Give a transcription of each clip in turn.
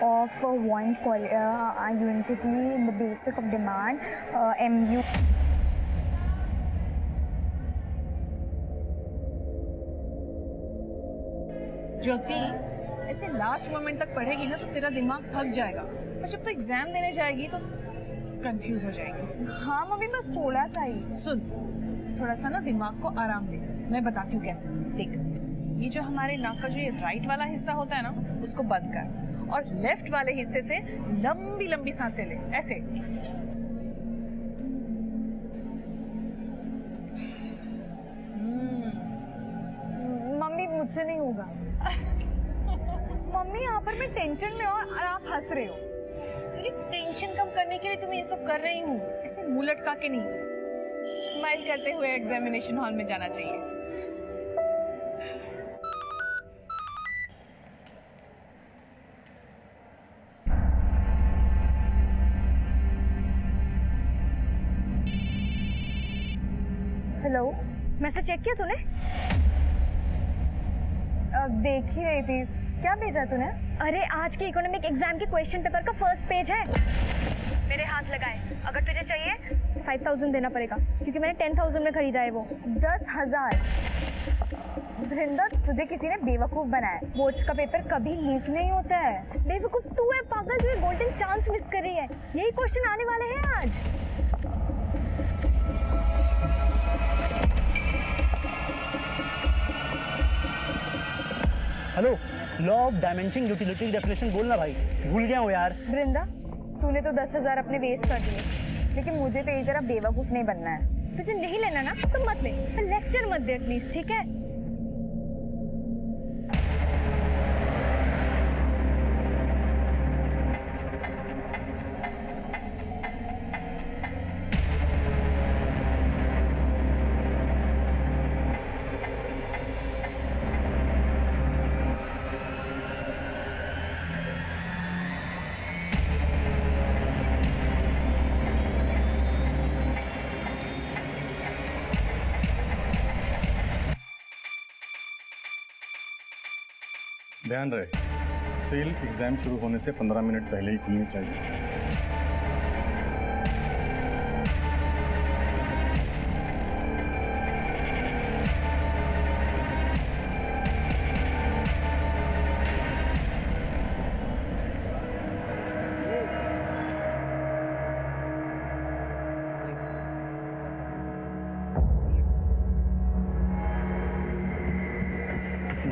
of one unity in the basic of demand, MU. ज्योति, ऐसे last moment तक पढ़ेगी ना तो तेरा दिमाग थक जाएगा और जब तू एग्जाम देने जाएगी तो कंफ्यूज हो जाएगी। हाँ मम्मी, बस थोड़ा सा ही। सुन, थोड़ा सा ना दिमाग को आराम दे। मैं बताती हूँ कैसे। देख, ये जो हमारे नाक का जो ये राइट वाला हिस्सा होता है ना, उसको बंद कर और लेफ्ट वाले हिस्से से लंबी लंबी सांसें ले, ऐसे। मम्मी मुझसे नहीं होगा। मम्मी यहाँ पर मैं टेंशन में हूँ और आप हंस रहे हो। तेरी टेंशन कम करने के लिए तुम्हें ये सब कर रही हूँ, ऐसे मुंह लटका के नहीं, स्माइल करते हुए एग्जामिनेशन हॉल में जाना चाहिए। हेलो, मैसेज चेक किया तूने? देख ही रही थी। क्या भेजा तूने? अरे आज के इकोनॉमिक एग्जाम के क्वेश्चन पेपर का फर्स्ट पेज है। मेरे हाथ लगाए, अगर तुझे चाहिए 5000 देना पड़ेगा क्योंकि मैंने 10,000 में खरीदा है वो। 10,000? वृंदा, तुझे किसी ने बेवकूफ बनाया। बोर्ड्स का पेपर कभी लीक नहीं होता है। बेवकूफ तू है पागल, जो गोल्डन चांस मिस कर रही है। यही क्वेश्चन आने वाले हैं आज। Hello, law of dimension utility definition बोलना भाई, भूल गया हूँ यार। वृंदा, तूने तो 10,000 अपने वेस्ट कर दिए, लेकिन मुझे तेरी तरह बेवकूफ नहीं बनना है। तुझे नहीं लेना ना तो मत ले, पर लेक्चर मत दे एटलीस्ट, ठीक है? ध्यान रहे, सेल एग्जाम शुरू होने से 15 मिनट पहले ही खुलनी चाहिए।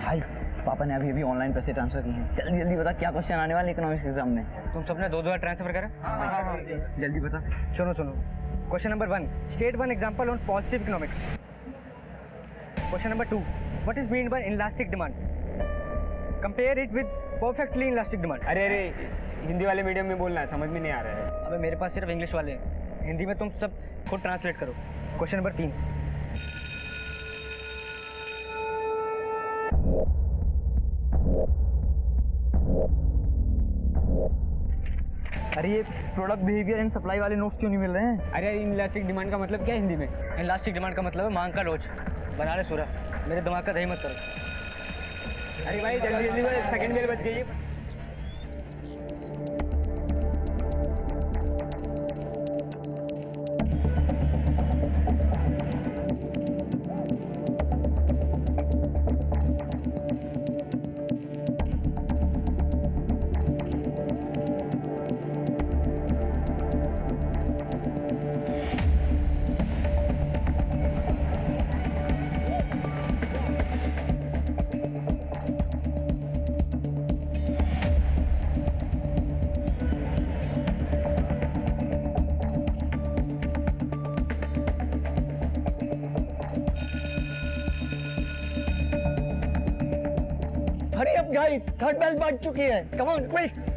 भाई, पापा ने अभी ऑनलाइन पैसे ट्रांसफर किए हैं। जल्दी जल्दी बता, क्या क्वेश्चन आने वाले इकोनॉमिक्स एग्जाम में? तुम सबने 2-2 बार ट्रांसफर करा? हाँ। जल्दी बता। सुनो question number 1, state one example on positive economics. Question number 2, what is mean by inelastic demand? Compare it with perfectly inelastic demand. अरे हिंदी वाले मीडियम में बोलना है, समझ में नहीं आ रहा है। अबे मेरे पास सिर्फ इंग्लिश वाले हैं, हिंदी में तुम सब खुद ट्रांसलेट करो। क्वेश्चन नंबर 3, अरे ये प्रोडक्ट बिहेवियर एंड सप्लाई वाले नोट्स क्यों नहीं मिल रहे हैं? अरे इनलास्टिक डिमांड का मतलब क्या है हिंदी में? इनलास्टिक डिमांड का मतलब है मांग का लोच। बना ले सूरा, मेरे दिमाग का दही मत करो। अरे भाई जल्दी जल्दी, सेकंड बेल बच गई है। Hurry up guys, third bell बज चुकी है। Come on quick.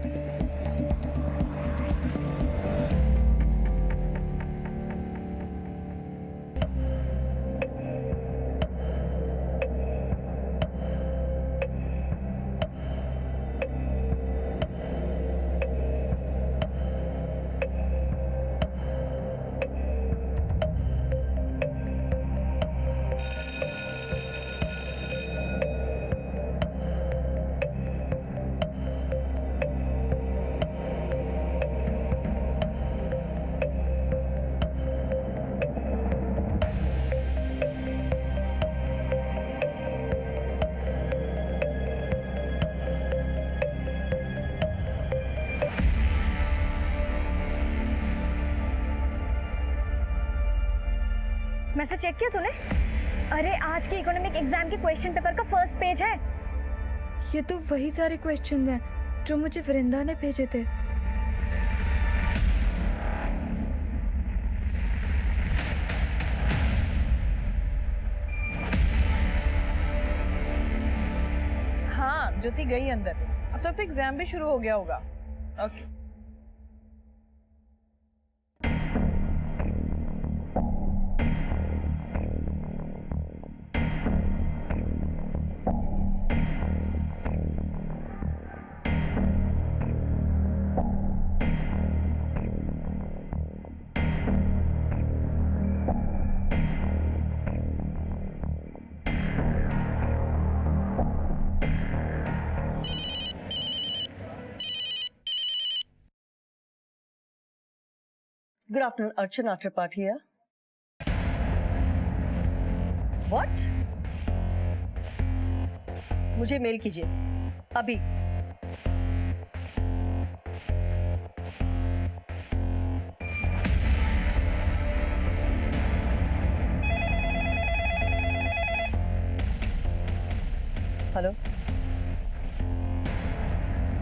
Message check किया तूने? अरे आज के इकोनॉमिक एग्जाम के क्वेश्चन पेपर का फर्स्ट पेज है। ये तो वही सारे क्वेश्चन हैं जो मुझे वृंदा ने भेजे थे। हाँ ज्योति गई अंदर, अब तक तो एग्जाम भी शुरू हो गया होगा। Okay Good afternoon, Archana Tripathi here. What? मुझे मेल कीजिए अभी। Hello?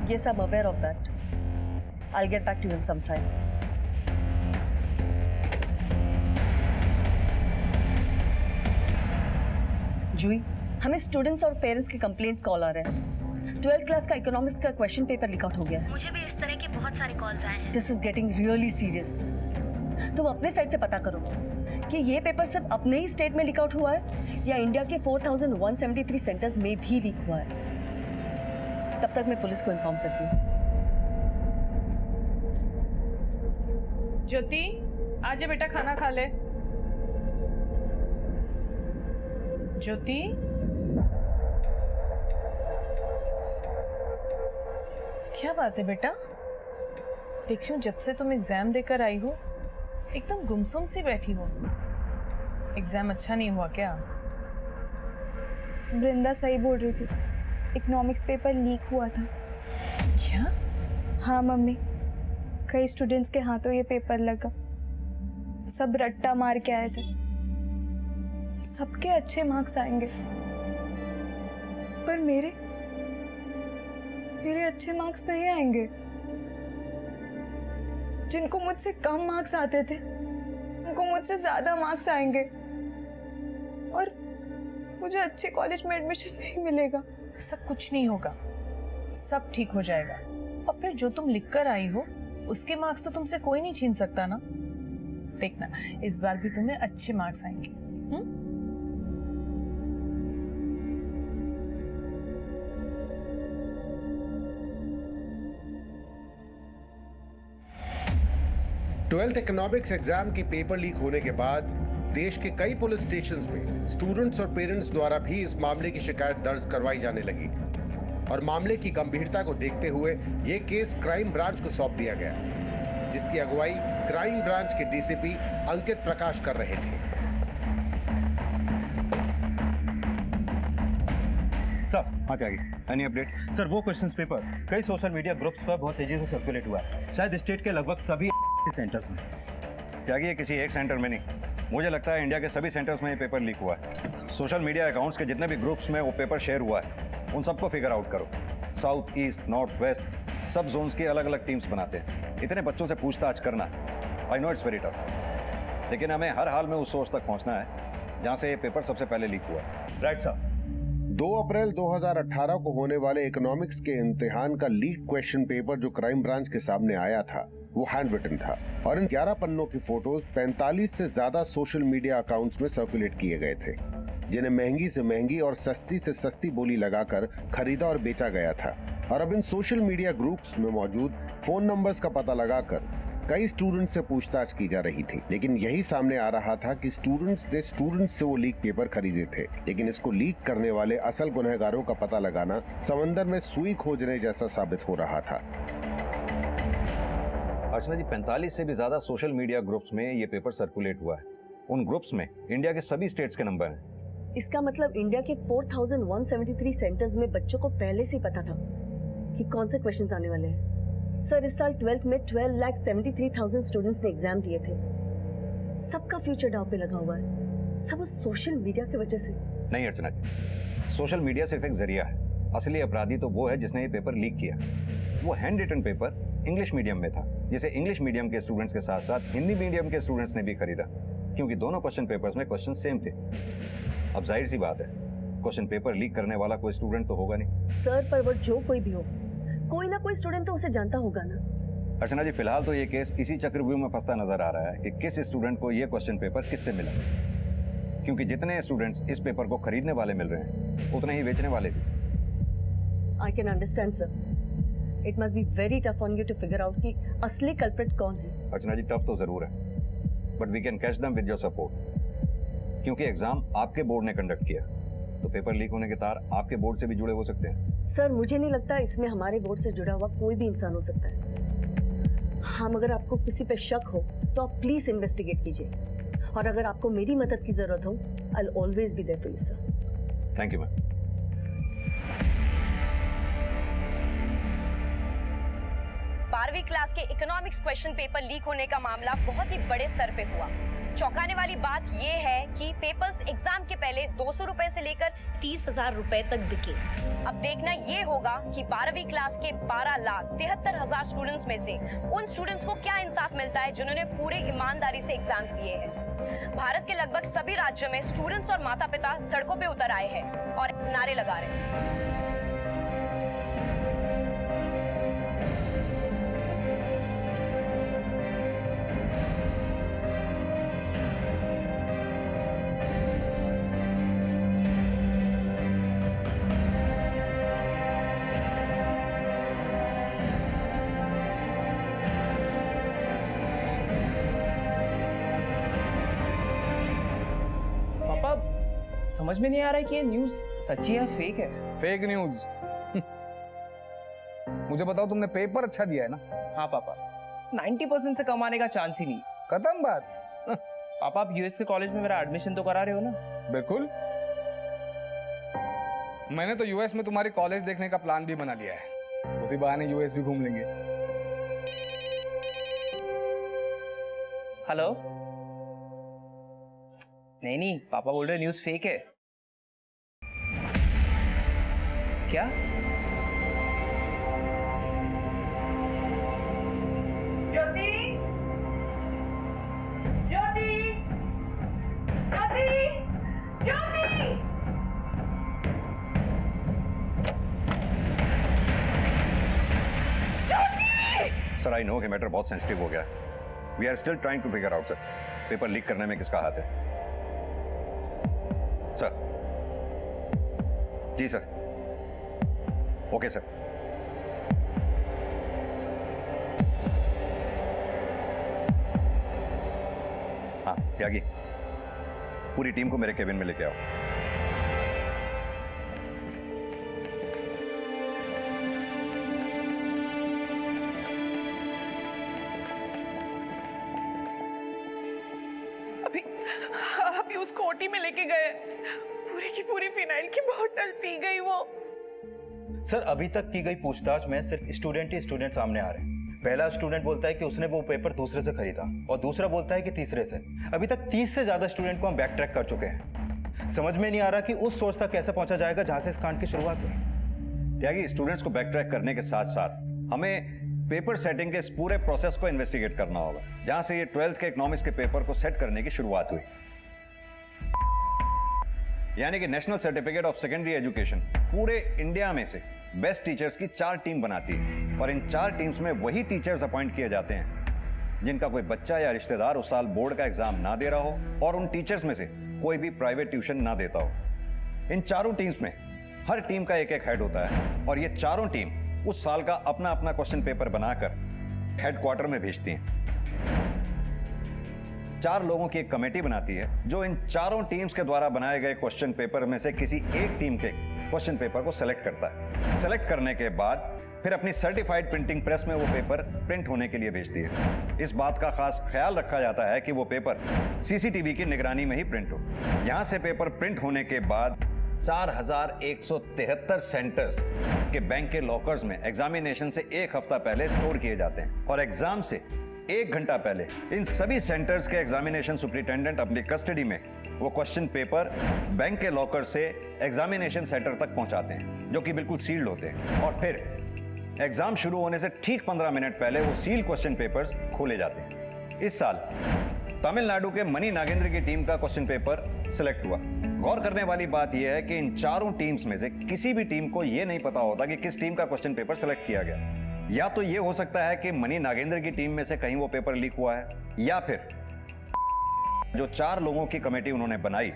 Yes, I'm aware of that. I'll get back to you in some time. जूही, हमें स्टूडेंट्स और पेरेंट्स के कंप्लेंट्स कॉल आ रहे हैं। 12th क्लास का इकोनॉमिक्स का क्वेश्चन पेपर लीक आउट हो गया है। मुझे भी इस तरह के बहुत सारे कॉल्स आए हैं। This is getting really serious. तुम अपने साइड से पता करो कि ये पेपर सिर्फ अपने ही स्टेट में लीक आउट हुआ है या इंडिया के 4173 सेंटर्स में भी लीक हुआ है। तब तक मैं पुलिस को इन्फॉर्म करती हूँ। ज्योति आजा बेटा, खाना खा ले। ज्योति क्या बात है बेटा? देख रही हूँ जब से तुम एग्जाम देकर आई हो एकदम गुमसुम सी बैठी हो। एग्जाम अच्छा नहीं हुआ क्या? वृंदा सही बोल रही थी, इकोनॉमिक्स पेपर लीक हुआ था। क्या? हाँ मम्मी, कई स्टूडेंट्स के हाथों ये पेपर लगा। सब रट्टा मार के आए थे। सबके अच्छे मार्क्स आएंगे, पर मेरे अच्छे मार्क्स नहीं आएंगे। जिनको मुझसे कम मार्क्स आते थे उनको मुझसे ज्यादा मार्क्स आएंगे और मुझे अच्छे कॉलेज में एडमिशन नहीं मिलेगा। ऐसा कुछ नहीं होगा, सब ठीक हो जाएगा। और फिर जो तुम लिख कर आई हो उसके मार्क्स तो तुमसे कोई नहीं छीन सकता ना। देखना इस बार भी तुम्हें अच्छे मार्क्स आएंगे। 12th इकोनॉमिक्स एग्जाम की पेपर लीक होने के बाद देश के कई पुलिस स्टेशंस में स्टूडेंट्स और पेरेंट्स द्वारा भी इस मामले की शिकायत दर्ज करवाई जाने लगी और मामले की गंभीरता को देखते हुए ये केस क्राइम ब्रांच को सौंप दिया गया, जिसकी अगुवाई क्राइम ब्रांच के डीसीपी अंकित प्रकाश कर रहे थे। सर हाँ क्या एनी अपडेट? सर वो क्वेश्चंस पेपर कई सोशल मीडिया ग्रुप्स पर बहुत तेजी से सर्कुलेट हुआ है, शायद स्टेट के लगभग सभी सेंटर्स में। त्यागी ये किसी एक सेंटर में नहीं, मुझे लगता है इंडिया के सभी सेंटर्स में ये पेपर लीक हुआ है। सोशल मीडिया अकाउंट्स के जितने भी ग्रुप्स में वो पेपर शेयर हुआ है उन सबको फिगर आउट करो। साउथ ईस्ट नॉर्थ वेस्ट सब जोन्स की अलग अलग टीम्स बनाते हैं। इतने बच्चों से पूछताछ करना, I know it's very tough, लेकिन हमें हर हाल में उस सोर्स तक पहुंचना है जहां से ये पेपर सबसे पहले लीक हुआ है। Right sir. 2 अप्रैल 2018 को होने वाले इकोनॉमिक्स के इम्तिहान का लीक क्वेश्चन पेपर जो क्राइम ब्रांच के सामने आया था वो हैंड रिटन था और इन 11 पन्नों की फोटोज 45 से ज्यादा सोशल मीडिया अकाउंट्स में सर्कुलेट किए गए थे, जिन्हें महंगी से महंगी और सस्ती से सस्ती बोली लगाकर खरीदा और बेचा गया था। और अब इन सोशल मीडिया ग्रुप्स में मौजूद फोन नंबर्स का पता लगाकर कई स्टूडेंट्स से पूछताछ की जा रही थी, लेकिन यही सामने आ रहा था कि स्टूडेंट्स से वो लीक पेपर खरीदे थे, लेकिन इसको लीक करने वाले असल गुनहगारों का पता लगाना समंदर में सुई खोजने जैसा साबित हो रहा था। अर्चना जी, 45 से भी ज्यादा सोशल मीडिया ग्रुप्स में ये पेपर सर्कुलेट हुआ है। उन ग्रुप्स में इंडिया के सभी स्टेट्स के नंबर हैं। इसका मतलब इंडिया के 4173 सेंटर्स में बच्चों को पहले से ही पता था कि कौन से क्वेश्चंस आने वाले हैं। सर, इस साल 12th में 12,73,000 स्टूडेंट्स ने एग्जाम दिए थे। सबका फ्यूचर दांव पे लगा हुआ है। सब उस सोशल मीडिया की वजह से। नहीं अर्चना जी, सोशल मीडिया सिर्फ एक जरिया है। असली अपराधी तो वो है जिसने ये पेपर लीक किया। वो handwritten paper English medium में था, जिसे इंग्लिश मीडियम के स्टूडेंट्स के साथ साथ हिंदी मीडियम के स्टूडेंट्स ने भी खरीदा, क्योंकि दोनों क्वेश्चन पेपर्स में क्वेश्चन सेम थे। अब जाहिर सी बात है, क्वेश्चन पेपर लीक करने वाला कोई स्टूडेंट तो होगा नहीं। सर, पर वो जो कोई भी हो, कोई ना कोई स्टूडेंट तो उसे जानता होगा ना। अर्चना जी, फिलहाल तो ये केस इसी चक्रव्यूह में फंसता नजर आ रहा है कि किस स्टूडेंट को ये क्वेश्चन पेपर किससे मिला, क्योंकि जितने स्टूडेंट्स इस पेपर को खरीदने वाले मिल रहे हैं उतने ही बेचने वाले भी। I can understand sir. It must be very tough on you to figure out कि असली कल्प्रिट कौन है। अर्चना जी, टफ तो जरूर है, but we can catch them with your support, क्योंकि एग्जाम आपके बोर्ड ने कंडक्ट किया, तो पेपर लीक होने के तार आपके बोर्ड से भी जुड़े हो सकते हैं। सर, मुझे नहीं लगता इसमें हमारे बोर्ड से जुड़ा हुआ कोई भी इंसान हो सकता है। हाँ, अगर आपको किसी पे शक हो तो आप प्लीज इन्वेस्टिगेट कीजिए, और अगर आपको मेरी मदद की जरूरत हो, I will always be there for you sir. Thank you ma'am. 12वीं क्लास के इकोनॉमिक्स क्वेश्चन पेपर लीक होने का मामला बहुत ही बड़े स्तर पे हुआ। चौंकाने वाली बात ये है कि पेपर्स एग्जाम के पहले 200 रुपए से लेकर 30,000 रुपए तक बिके। अब देखना ये होगा कि 12वीं क्लास के 12,73,000 स्टूडेंट्स में से उन स्टूडेंट्स को क्या इंसाफ मिलता है जिन्होंने पूरे ईमानदारी से एग्जाम्स दिए हैं। भारत के लगभग सभी राज्यों में स्टूडेंट्स और माता पिता सड़कों पे उतर आए हैं और नारे लगा रहे हैं। समझ में नहीं आ रहा है कि ये न्यूज़ सच्ची है फेक है। Fake news? मुझे बताओ, तुमने पेपर अच्छा दिया है ना? हाँ पापा, 90% से कम आने का चांस ही नहीं। खत्म बात। पापा, आप यूएस के कॉलेज में मेरा एडमिशन तो करा रहे हो ना? बिल्कुल। मैंने तो यूएस में तुम्हारी कॉलेज देखने का प्लान भी बना लिया है, उसी बहाने यूएस भी घूम लेंगे। हेलो? नहीं, पापा बोल रहे न्यूज़ फेक है। क्या? Jyoti, Jyoti, Jyoti, Jyoti. Sir, I know कि मैटर बहुत सेंसिटिव हो गया है। We are still trying to figure out sir, paper leak करने में किसका हाथ है। सर जी सर, ओके सर। हाँ त्यागी, पूरी टीम को मेरे केबिन में लेके आओ। अभी उसको ओटी में लेके गए, पूरी की पूरी फिनाइल की बोतल पी गई वो। सर, अभी तक की गई पूछताछ में सिर्फ स्टूडेंट ही स्टूडेंट सामने आ रहे हैं। पहला स्टूडेंट बोलता है कि उसने वो पेपर दूसरे से खरीदा, और दूसरा बोलता है कि तीसरे से। अभी तक 30 से ज्यादा स्टूडेंट को हम बैक ट्रैक कर चुके हैं। समझ में नहीं आ रहा कि उस सोर्स तक कैसे पहुंचा जाएगा जहां से इस कांड की शुरुआत हुई। त्यागी, स्टूडेंट्स को बैक ट्रैक करने के साथ साथ हमें पेपर सेटिंग के इस पूरे प्रोसेस को इन्वेस्टिगेट करना होगा, जहां से ये 12th के इकोनॉमिक्स के पेपर को सेट करने की शुरुआत हुई। यानी कि national certificate of secondary education पूरे इंडिया में से बेस्ट टीचर्स की 4 टीम बनाती है, और इन 4 टीम्स में वही टीचर्स अपॉइंट किए जाते हैं जिनका कोई बच्चा या रिश्तेदार उस साल बोर्ड का एग्जाम ना दे रहा हो, और उन टीचर्स में से कोई भी प्राइवेट ट्यूशन ना देता हो। इन चारों टीम्स में हर टीम का एक एक हेड होता है, और ये चारों टीम उस साल का अपना अपना क्वेश्चन पेपर बनाकर हेडक्वार्टर में भेजती हैं। 4 लोगों की एक कमेटी बनाती है जो इन चारों टीम्स के द्वारा बनाए गए क्वेश्चन पेपर में से किसी एक टीम के क्वेश्चन पेपर को सेलेक्ट करता है। सेलेक्ट करने के बाद फिर अपनी सर्टिफाइड प्रिंटिंग प्रेस में वो पेपर प्रिंट होने के लिए भेजती है। इस बात का खास ख्याल रखा जाता है कि वो पेपर सीसीटीवी की निगरानी में ही प्रिंट हो। यहां से पेपर प्रिंट होने के बाद 4173 सेंटर्स के बैंक के लॉकर्स में एग्जामिनेशन से 1 हफ्ता पहले स्टोर किए जाते हैं, और एग्जाम से 1 घंटा पहले इन सभी सेंटर्स के एग्जामिनेशन सुपरिटेंडेंट अपनी कस्टडी में वो क्वेश्चन पेपर बैंक के लॉकर से एग्जामिनेशन सेंटर तक पहुंचाते हैं, जो कि बिल्कुल सील्ड होते हैं, और फिर एग्जाम शुरू होने से ठीक 15 मिनट पहले वो सील्ड क्वेश्चन पेपर्स खोले जाते हैं। इस साल तमिलनाडु के मनी नागेंद्र की टीम का क्वेश्चन पेपर सिलेक्ट हुआ। गौर करने वाली बात यह है कि इन चारों टीम्स में से किसी भी टीम को यह नहीं पता होता कि किस टीम का क्वेश्चन पेपर सिलेक्ट किया गया। या तो यह हो सकता है कि मनी नागेंद्र की टीम में से कहीं वो पेपर लीक हुआ है, या फिर जो 4 लोगों की कमेटी उन्होंने बनाई,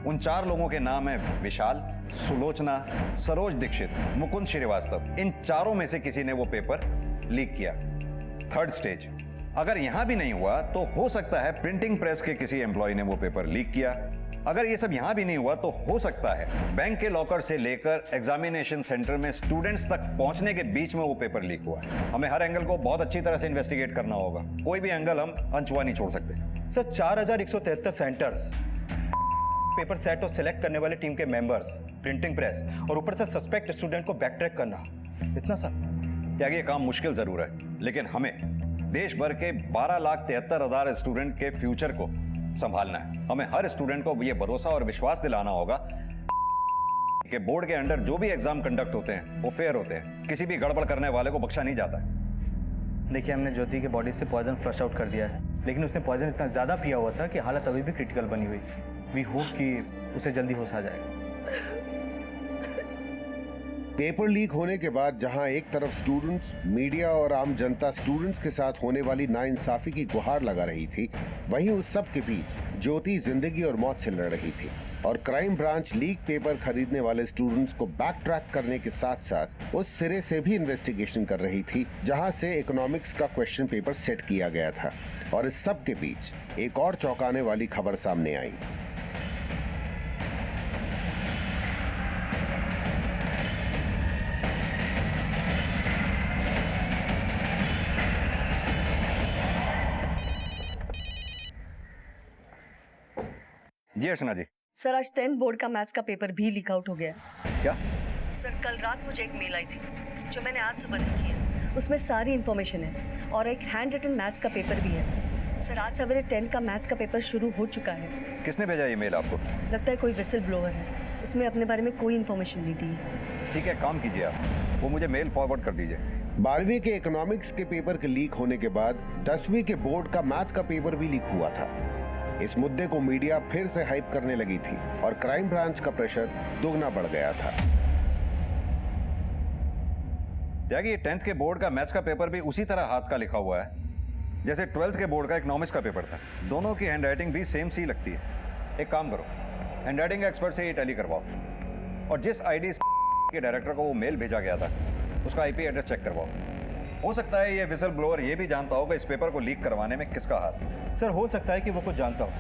उन 4 लोगों के नाम है विशाल, सुलोचना, सरोज दीक्षित, मुकुंद श्रीवास्तव। इन चारों में से किसी ने वो पेपर लीक किया। थर्ड स्टेज, अगर यहां भी नहीं हुआ तो हो सकता है प्रिंटिंग प्रेस के किसी एम्प्लॉय ने वो पेपर लीक किया। अगर ये सब यहां भी नहीं हुआ तो हो सकता है बैंक के लॉकर से लेकर एग्जामिनेशन सेंटर में स्टूडेंट्स तक पहुंचने के बीच में वो पेपर लीक हुआ। हमें हर एंगल को बहुत अच्छी तरह से इन्वेस्टिगेट करना होगा, कोई भी एंगल हम अनछुआ नहीं छोड़ सकते। सर 4173 सेंटर्स, पेपर सेट और सिलेक्ट करने वाले टीम के मेंबर्स, प्रिंटिंग प्रेस और ऊपर से सस्पेक्ट स्टूडेंट को बैक ट्रैक करना, इतना सर? त्याग ये काम मुश्किल जरूर है, लेकिन हमें देश भर के 12,73,000 स्टूडेंट के फ्यूचर को संभालना है। हमें हर स्टूडेंट को ये भरोसा और विश्वास दिलाना होगा कि बोर्ड के अंडर जो भी एग्जाम कंडक्ट होते हैं वो फेयर होते हैं, किसी भी गड़बड़ करने वाले को बख्शा नहीं जाता। देखिए, हमने ज्योति के बॉडी से पॉइजन फ्लश आउट कर दिया है, लेकिन उसने पॉइजन इतना ज़्यादा पिया हुआ था कि हालत अभी भी क्रिटिकल बनी हुई। वी होप कि उसे जल्दी होश आ जाएगा। पेपर लीक होने के बाद जहां एक तरफ स्टूडेंट्स, मीडिया और आम जनता स्टूडेंट्स के साथ होने वाली नाइंसाफी की गुहार लगा रही थी, वहीं उस सब के बीच ज्योति जिंदगी और मौत से लड़ रही थी। और क्राइम ब्रांच लीक पेपर खरीदने वाले स्टूडेंट्स को बैक ट्रैक करने के साथ साथ उस सिरे से भी इन्वेस्टिगेशन कर रही थी जहां से इकोनॉमिक्स का क्वेश्चन पेपर सेट किया गया था। और इस सब के बीच एक और चौंकाने वाली खबर सामने आई। जी अर्चना जी। सर, आज 10th बोर्ड का मैथ्स का पेपर भी लीक आउट हो गया। क्या? सर, कल रात मुझे एक मेल आई थी जो मैंने आज सुबह देखी है। उसमें सारी इन्फॉर्मेशन है और एक हैंड रिटन मैथ्स का पेपर भी है। सर, आज सवेरे 10 का मैथ्स का पेपर शुरू हो चुका है। किसने भेजा ये मेल आपको? लगता है कोई विसल ब्लोअर है, उसमें अपने बारे में कोई इन्फॉर्मेशन नहीं दी है। ठीक है, काम कीजिए आप, वो मुझे मेल फॉरवर्ड कर दीजिए। 12वीं के इकोनॉमिक्स के पेपर के लीक होने के बाद 10वीं के बोर्ड का मैथ्स का पेपर भी लीक हुआ था। इस मुद्दे को मीडिया फिर से हाइप करने लगी थी और क्राइम ब्रांच का प्रेशर दोगुना बढ़ गया था। त्यागी, 10th के बोर्ड का मैथ्स का पेपर भी उसी तरह हाथ का लिखा हुआ है जैसे 12th के बोर्ड का इकोनॉमिक्स का पेपर था। दोनों की हैंडराइटिंग भी सेम सी लगती है। एक काम करो, हैंडराइटिंग एक्सपर्ट से ये टैली करवाओ और जिस आईडी के डायरेक्टर को वो मेल भेजा गया था उसका आईपी एड्रेस चेक करवाओ। हो सकता है ये विसल ब्लोअर ये भी जानता होगा इस पेपर को लीक करवाने में किसका हाथ। सर हो सकता है कि वो कुछ जानता हो,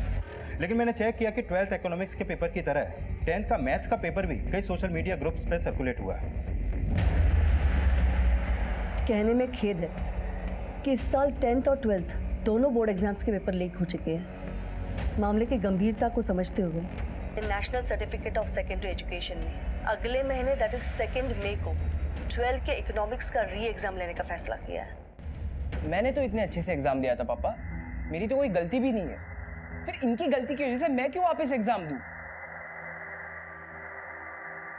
लेकिन मैंने चेक किया कि 12th इकोनॉमिक्स के पेपर की तरह 10th का मैथ्स का पेपर भी कई सोशल मीडिया ग्रुप्स पे सर्कुलेट हुआ है। कहने में खेद है कि इस साल 10th और 12th दोनों बोर्ड एग्जाम्स के पेपर लीक हो चुके हैं। मामले की गंभीरता को समझते हुए national certificate of secondary education ने अगले महीने दैट इज 2 मई को 12 के इकोनॉमिक्स का री एग्जाम लेने का फैसला किया है। मैंने तो इतने अच्छे से एग्जाम दिया था पापा, मेरी तो कोई गलती भी नहीं है। फिर इनकी गलती की वजह से मैं क्यों वापस एग्जाम दूं?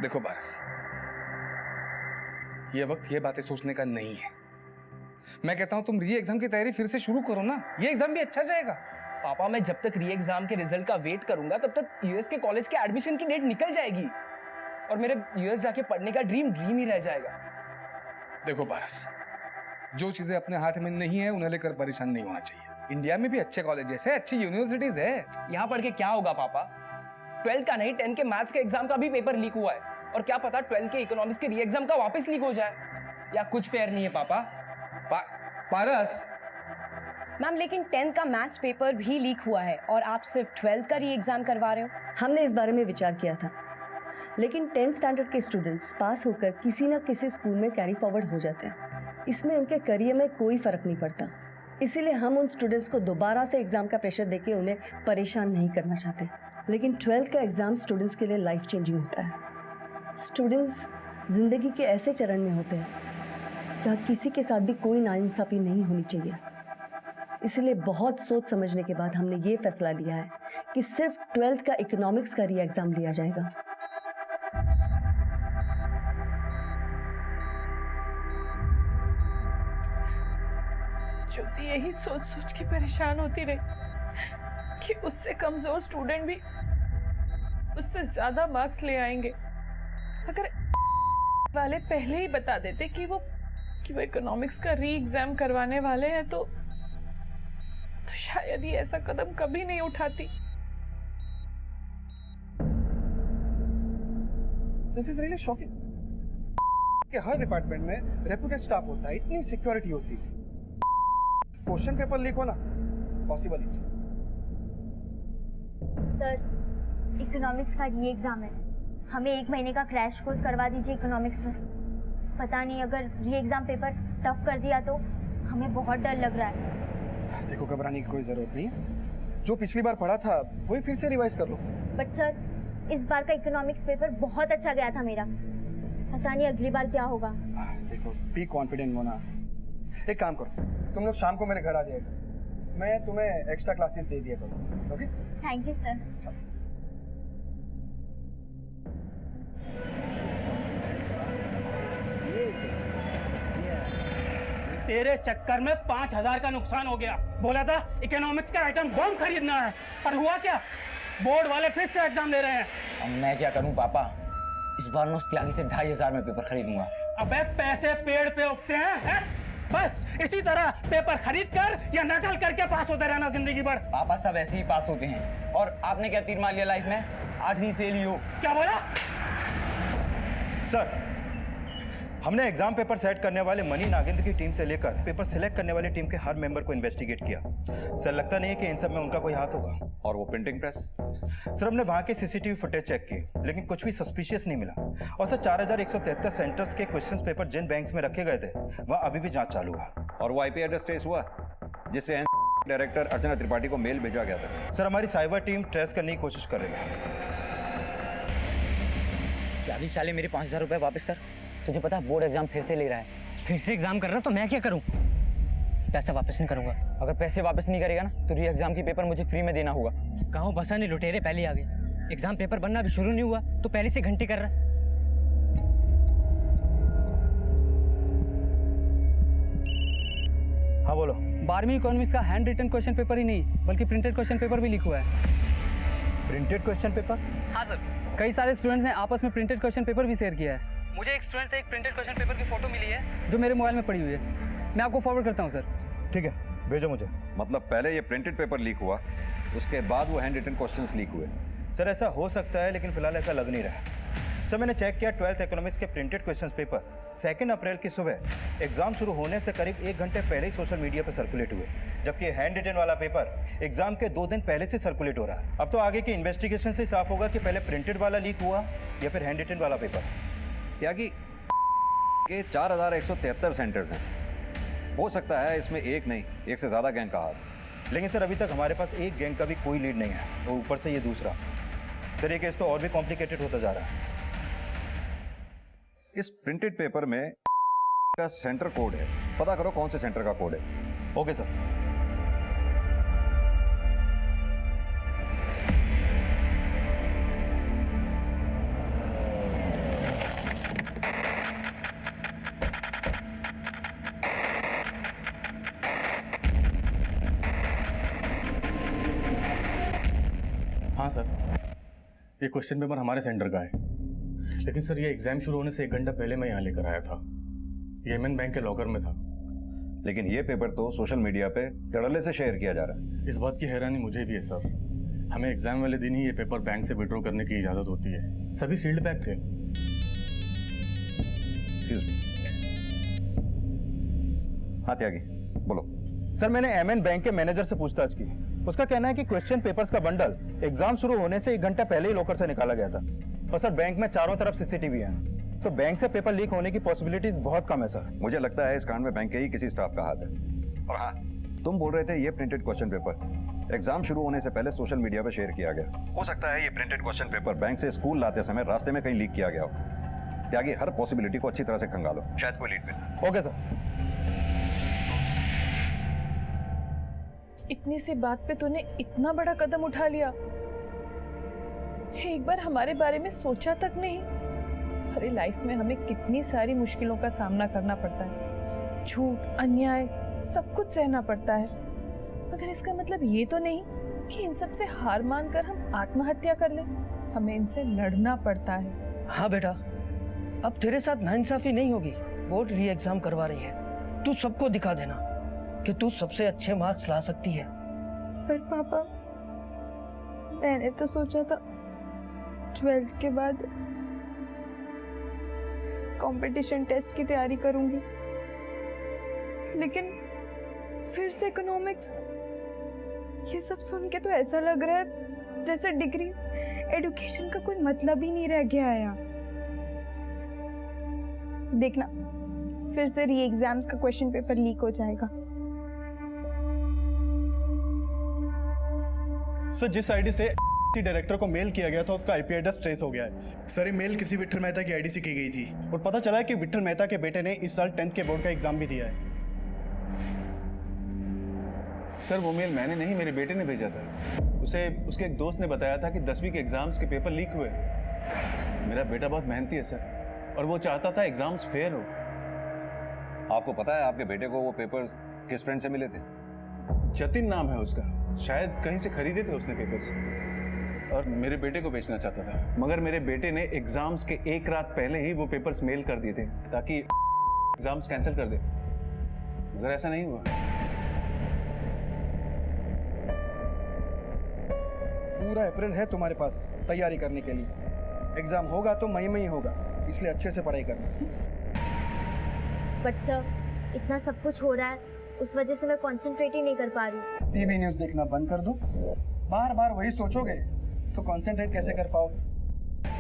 देखो पारस, ये वक्त ये बातें सोचने का नहीं है। मैं कहता हूं तुम री एग्जाम की तैयारी फिर से शुरू करो ना, ये एग्जाम भी अच्छा जाएगा। पापा, मैं जब तक री एग्जाम के रिजल्ट का वेट करूंगा तब तक यूएस के कॉलेज के एडमिशन की डेट निकल जाएगी और मेरे यूएस जाके पढ़ने का ड्रीम ही रह जाएगा। देखो पारस, जो चीजें अपने हाथ में नहीं है उन्हें लेकर परेशान नहीं होना चाहिए। इंडिया में भी अच्छे कॉलेजेस है, अच्छी यूनिवर्सिटीज है। यहाँ पढ़ के क्या होगा पापा? 12th का नहीं, 10th के मैथ्स के एग्जाम का भी पेपर लीक हुआ है और क्या पता 12th के इकोनॉमिक्स के री एग्जाम का वापस लीक हो जाए। या कुछ फेयर नहीं है पापा। पारस, मैम लेकिन 10th का मैथ्स पेपर भी लीक हुआ है और आप सिर्फ 12th का री एग्जाम करवा रहे हो। हमने इस बारे में विचार किया था, लेकिन 10th स्टैंडर्ड के स्टूडेंट्स पास होकर किसी न किसी स्कूल में कैरी फॉरवर्ड हो जाते हैं। इसमें उनके करियर में कोई फर्क नहीं पड़ता। इसीलिए हम उन स्टूडेंट्स को दोबारा से एग्जाम का प्रेशर देके उन्हें परेशान नहीं करना चाहते। लेकिन 12th का एग्जाम स्टूडेंट्स के लिए लाइफ चेंजिंग होता है। स्टूडेंट्स जिंदगी के ऐसे चरण में होते हैं जहाँ किसी के साथ भी कोई नाइंसाफी नहीं होनी चाहिए। इसलिए बहुत सोच समझने के बाद हमने ये फैसला लिया है कि सिर्फ 12th का इकोनॉमिक्स का री एग्जाम लिया जाएगा। ज्योति यही सोच सोच के परेशान होती रही कि उससे कमजोर स्टूडेंट भी उससे ज्यादा मार्क्स ले आएंगे। अगर वाले पहले ही बता देते कि वो इकोनॉमिक्स का री एग्जाम करवाने वाले हैं तो शायद ही ऐसा कदम कभी नहीं उठाती। दिस इज रियली शॉकिंग कि हर डिपार्टमेंट में रेप्यूटेड स्टाफ होता है, इतनी सिक्योरिटी होती है, क्वेश्चन पेपर लीक होना पॉसिबल ही। सर इकोनॉमिक्स का री एग्जाम है, हमें 1 महीने का क्रैश कोर्स करवा दीजिए इकोनॉमिक्स में। पता नहीं अगर री एग्जाम पेपर टफ कर दिया तो हमें बहुत डर लग रहा है। देखो घबराने की कोई जरूरत नहीं है, जो पिछली बार पढ़ा था वही फिर से रिवाइज कर लो। बट सर इस बार का इकोनॉमिक्स पेपर बहुत अच्छा गया था मेरा, पता नहीं अगली बार क्या होगा। देखो बी कॉन्फिडेंट होना। एक काम करो, तुम लोग शाम को मेरे घर आ जाएगा, मैं तुम्हें एक्स्ट्रा क्लासेस दे दिया करूँगा। Okay thank you sir. तेरे चक्कर में 5,000 का नुकसान हो गया। बोला था इकोनॉमिक्स का आइटम बम खरीदना है, पर हुआ क्या? बोर्ड वाले फिर से एग्जाम ले रहे हैं। अब मैं क्या करूं पापा, इस बार मैं उस त्यागी से 2,500 में पेपर खरीदूंगा। अबे पैसे पेड़ पे उगते हैं? बस इसी तरह पेपर खरीद कर या नकल करके पास होते रहना जिंदगी भर। पापा सब ऐसे ही पास होते हैं, और आपने क्या तीर मार लिया लाइफ में? 8वीं फेल ही हो। क्या बोला? सर, हमने एग्जाम पेपर सेट करने वाले मनी नागेंद्र की टीम से लेकर पेपर सिलेक्ट करने वाली टीम के हर मेंबर को इन्वेस्टिगेट किया। सर, लगता नहीं है कि इन सब में उनका कोई हाथ होगा। और वो प्रिंटिंग प्रेस? सर, हमने वहां के सीसीटीवी फुटेज चेक की, लेकिन कुछ भी सस्पिशियस नहीं मिला। और सर, 4,173 सेंटर्स के क्वेश्चन पेपर जिन बैंक्स में रखे गए थे वहाँ अभी भी जांच चालू है। और वो आईपी एड्रेस ट्रेस हुआ जिससे डायरेक्टर अर्चना त्रिपाठी को मेल भेजा गया था? सर, हमारी साइबर टीम ट्रेस करने की कोशिश कर रही है। त्यागी साले मेरे 5,000 रुपए वापस कर। तुझे पता है बोर्ड एग्जाम फिर से ले रहा है। फिर से एग्जाम कर रहा तो मैं क्या करूं? पैसा वापस नहीं करूंगा। अगर पैसे वापस नहीं करेगा ना तो री एग्जाम की पेपर मुझे फ्री में देना होगा। गाँव बसा नहीं, लुटेरे पहले आ गए। एग्जाम पेपर बनना अभी शुरू नहीं हुआ तो पहले से घंटी कर रहा। हाँ बोलो। 12वीं इकोनॉमिक्स का हैंड रिटन क्वेश्चन पेपर ही नहीं बल्कि प्रिंटेड क्वेश्चन पेपर भी लीक हुआ है। Printed question paper? हाँ सर, कई सारे स्टूडेंट्स ने आपस में प्रिंटेड क्वेश्चन पेपर भी शेयर किया है। मुझे एक स्टूडेंट से एक प्रिंटेड क्वेश्चन पेपर की फोटो मिली है जो मेरे मोबाइल में पड़ी हुई है। मैं आपको फॉरवर्ड करता हूँ सर। ठीक है, भेजो मुझे। मतलब पहले ये प्रिंटेड पेपर लीक हुआ, उसके बाद वो हैंड रिटन क्वेश्चंस लीक हुए? सर, ऐसा हो सकता है, लेकिन फिलहाल ऐसा लग नहीं रहा। सर, मैंने चेक किया 12th इकोनॉमिक्स के प्रिंटेड क्वेश्चंस पेपर 2 अप्रैल की सुबह एग्जाम शुरू होने से करीब 1 घंटे पहले ही सोशल मीडिया पर सर्कुलेट हुए, जबकि हैंड रिटन वाला पेपर एग्जाम के 2 दिन पहले से सर्कुलेट हो रहा है। अब तो आगे की इन्वेस्टिगेशन से साफ होगा कि पहले प्रिंटेड वाला लीक हुआ या फिर हैंड रिटन वाला पेपर। त्यागी के 4,173 सेंटर्स हैं। हो सकता है इसमें एक नहीं, एक से ज्यादा गैंग का हाथ। लेकिन सर, अभी तक हमारे पास एक गैंग का भी कोई लीड नहीं है, तो ऊपर से ये दूसरा। सर, ये केस तो और भी कॉम्प्लिकेटेड होता जा रहा है। इस प्रिंटेड पेपर में का सेंटर कोड है, पता करो कौन से सेंटर का कोड है। Okay sir. हाँ सर, ये क्वेश्चन पेपर हमारे सेंटर का है, लेकिन सर ये एग्जाम शुरू होने से 1 घंटा पहले मैं यहाँ लेकर आया था। येमेन बैंक के लॉकर में था। लेकिन ये पेपर तो सोशल मीडिया पे धड़ल्ले से शेयर किया जा रहा है। इस बात की हैरानी मुझे भी है सर। हमें एग्जाम वाले दिन ही ये पेपर बैंक से विड्रॉ करने की इजाजत होती है। सभी सील्ड पैक थे। हाँ त्यागी, बोलो। सर, मैंने एमएन बैंक के मैनेजर से पूछताछ की। उसका कहना है कि क्वेश्चन पेपर्स का बंडल एग्जाम शुरू होने से 1 घंटा पहले ही लॉकर से निकाला गया था। और सर, बैंक में चारों तरफ सीसीटीवी है, तो बैंक से पेपर लीक होने की पॉसिबिलिटीज बहुत कम है सर। मुझे लगता है इस कांड में बैंक के ही किसी स्टाफ का हाथ है। और हाँ, तुम बोल रहे थे ये प्रिंटेड क्वेश्चन पेपर एग्जाम शुरू होने से पहले सोशल मीडिया पर शेयर किया गया। हो सकता है ये प्रिंटेड क्वेश्चन पेपर बैंक से स्कूल लाते समय रास्ते में कहीं लीक किया गया हो। त्यागी, हर पॉसिबिलिटी को अच्छी तरह से खंगालो, शायद कोई लीड मिले। Okay sir. इतनी सी बात पे तूने इतना बड़ा कदम उठा लिया। एक बार हमारे बारे में सोचा तक नहीं। अरे लाइफ में हमें कितनी सारी मुश्किलों का सामना करना पड़ता है, झूठ, अन्याय, सब कुछ सहना पड़ता है, मगर इसका मतलब ये तो नहीं कि इन सब से हार मानकर हम आत्महत्या कर लें। हमें इनसे लड़ना पड़ता है। हाँ बेटा, अब तेरे साथ नाइंसाफी नहीं होगी। बोर्ड री एग्जाम करवा रही है, तू सबको दिखा देना कि तू सबसे अच्छे मार्क्स ला सकती है। पर पापा, मैंने तो सोचा था 12th के बाद कंपटीशन टेस्ट की तैयारी करूंगी, लेकिन फिर से इकोनॉमिक्स। ये सब सुन के तो ऐसा लग रहा है जैसे डिग्री, एजुकेशन का कोई मतलब ही नहीं रह गया है यार। देखना, फिर से री एग्जाम्स का क्वेश्चन पेपर लीक हो जाएगा। सर, जिस आईडी से डायरेक्टर को मेल किया गया था उसका आईपी एड्रेस ट्रेस हो गया है। सर, ये मेल किसी विट्ठल मेहता की आईडी से की गई थी और पता चला है कि विट्ठल मेहता के बेटे ने इस साल 10th के बोर्ड का एग्जाम भी दिया है। सर, वो मेल मैंने नहीं, मेरे बेटे ने भेजा था। उसे उसके एक दोस्त ने बताया था कि 10वीं के एग्जाम्स के पेपर लीक हुए। मेरा बेटा बहुत मेहनती है सर, और वो चाहता था एग्जाम्स फेयर हो। आपको पता है आपके बेटे को वो पेपर्स किस फ्रेंड से मिले थे? जतिन नाम है उसका, शायद कहीं से खरीदे थे उसने पेपर्स, और मेरे बेटे को बेचना चाहता था। मगर मेरे बेटे ने एग्जाम्स के एक रात पहले ही वो पेपर्स मेल कर दिए थे ताकि एग्जाम्स कैंसिल कर दे, मगर ऐसा नहीं हुआ। पूरा अप्रैल है तुम्हारे पास तैयारी करने के लिए। एग्जाम होगा तो मई में ही होगा, इसलिए अच्छे से पढ़ाई करना। बट सर, इतना सब कुछ हो रहा है, उस वजह से मैं कंसंट्रेट ही नहीं कर पा रही। टीवी न्यूज़ देखना बंद कर दो। बार बार वही सोचोगे तो कंसंट्रेट कैसे कर पाओगे?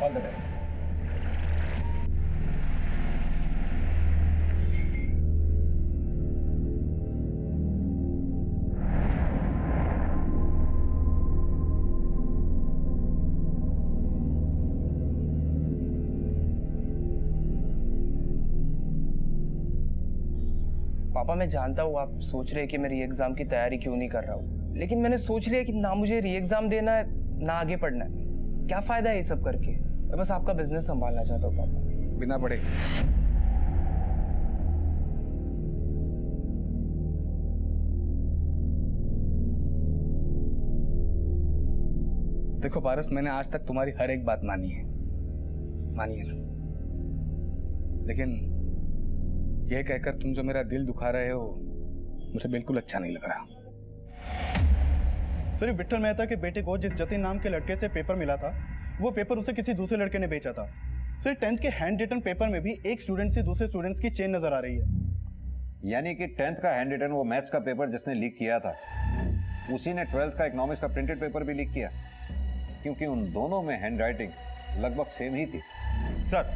All the best. पापा, मैं जानता हूँ आप सोच रहे हैं कि मैं री एग्जाम की तैयारी क्यों नहीं कर रहा हूँ, लेकिन मैंने सोच लिया कि ना मुझे री एग्जाम देना है ना आगे पढ़ना है। क्या फायदा है ये सब करके? मैं बस आपका बिजनेस संभालना चाहता हूँ पापा। बिना पढ़े। देखो पारस, मैंने आज तक तुम्हारी हर एक बात मानी है ना, लेकिन यह कहकर तुम जो मेरा दिल दुखा रहे हो मुझे बिल्कुल अच्छा नहीं लग रहा। सर, विट्ठल मेहता के बेटे को जिस जतिन नाम के लड़के से पेपर मिला था, वो पेपर उसे किसी दूसरे लड़के ने बेचा था। सर, 10th के हैंड रिटन पेपर में भी एक स्टूडेंट से दूसरे स्टूडेंट्स की चेन नजर आ रही है। यानी कि 10th का हैंड रिटन वो मैथ्स का पेपर जिसने लीक किया था, उसी ने 12th का इकोनॉमिक्स का प्रिंटेड पेपर भी लीक किया, क्योंकि उन दोनों में हैंड राइटिंग लगभग सेम ही थी। सर,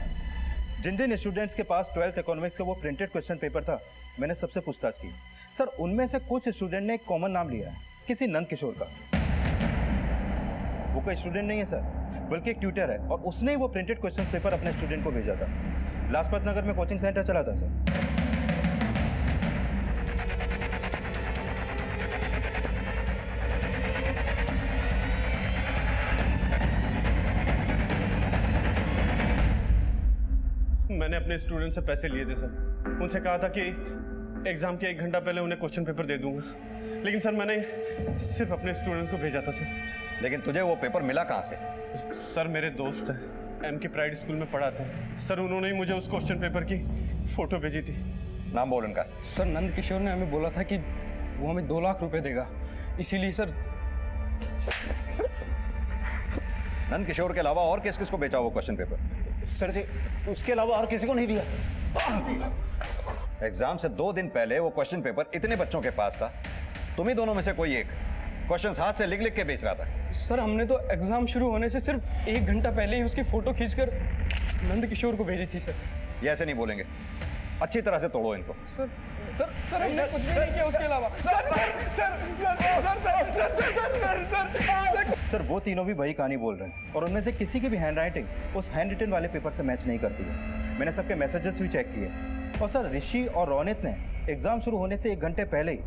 जिन जिन स्टूडेंट्स के पास 12th इकोनॉमिक्स का वो प्रिंटेड क्वेश्चन पेपर था, मैंने सबसे पूछताछ की। सर, उनमें से कुछ स्टूडेंट ने एक कॉमन नाम लिया है, किसी नंद किशोर का। वो कोई स्टूडेंट नहीं है सर, बल्कि एक ट्यूटर है, और उसने ही वो प्रिंटेड क्वेश्चन पेपर अपने स्टूडेंट को भेजा था। लाजपत नगर में कोचिंग सेंटर चला था सर। मैंने अपने स्टूडेंट से पैसे लिए थे सर, उनसे कहा था कि एग्जाम के 1 घंटा पहले उन्हें क्वेश्चन पेपर दे दूंगा, लेकिन सर मैंने सिर्फ अपने स्टूडेंट्स को भेजा था सर। लेकिन तुझे वो पेपर मिला कहाँ से? सर, मेरे दोस्त हैं, एम के प्राइड स्कूल में पढ़ाते हैं सर, उन्होंने ही मुझे उस क्वेश्चन पेपर की फोटो भेजी थी। नाम बोल उनका। सर, नंद किशोर ने हमें बोला था कि वो हमें 2 लाख रुपए देगा, इसीलिए सर। नंद किशोर के अलावा और किस किस को बेचा वो क्वेश्चन पेपर? सर जी, उसके अलावा और किसी को नहीं दिया। एग्जाम से 2 दिन पहले वो क्वेश्चन पेपर इतने बच्चों के पास था, तुम ही दोनों में से कोई एक क्वेश्चंस हाथ से लिख लिख के बेच रहा था। सर, हमने तो एग्जाम शुरू होने से सिर्फ 1 घंटा पहले ही उसकी फोटो खींचकर नंद किशोर को भेजी थी सर। ये ऐसे नहीं बोलेंगे, अच्छी तरह से तोड़ो इनको। सर सर सर हमने कुछ भी नहीं किया उसके अलावा। सर, वो तीनों भी वही कहानी बोल रहे हैं, और उनमें से किसी की भी हैंड राइटिंग उस हैंड रिटन वाले पेपर से मैच नहीं करती है। मैंने सबके मैसेजेस भी चेक किए, और सर ऋषि और रोनित ने एग्जाम शुरू होने से 1 घंटे पहले ही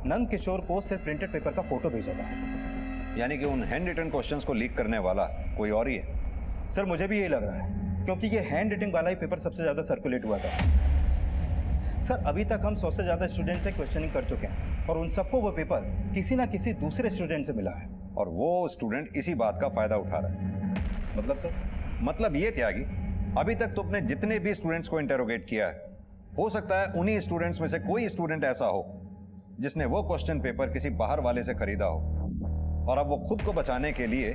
नंद किशोर को सिर्फ प्रिंटेड पेपर का फोटो भेजा था। यानी कि उन हैंड रिटन क्वेश्चंस को लीक करने वाला कोई और ही है। सर मुझे भी यही लग रहा है, क्योंकि ये हैंड रिटिंग वाला ही पेपर सबसे ज़्यादा सर्कुलेट हुआ था। सर अभी तक हम 100 से ज़्यादा स्टूडेंट से क्वेश्चनिंग कर चुके हैं और उन सबको वो पेपर किसी ना किसी दूसरे स्टूडेंट से मिला है। और वो स्टूडेंट इसी बात का फायदा उठा रहा है। मतलब सर? मतलब ये त्यागी, अभी तक तुमने जितने भी स्टूडेंट्स को इंटेरोगेट किया है, हो सकता है उन्हीं स्टूडेंट्स में से कोई स्टूडेंट ऐसा हो जिसने वो क्वेश्चन पेपर किसी बाहर वाले से खरीदा हो और अब वो खुद को बचाने के लिए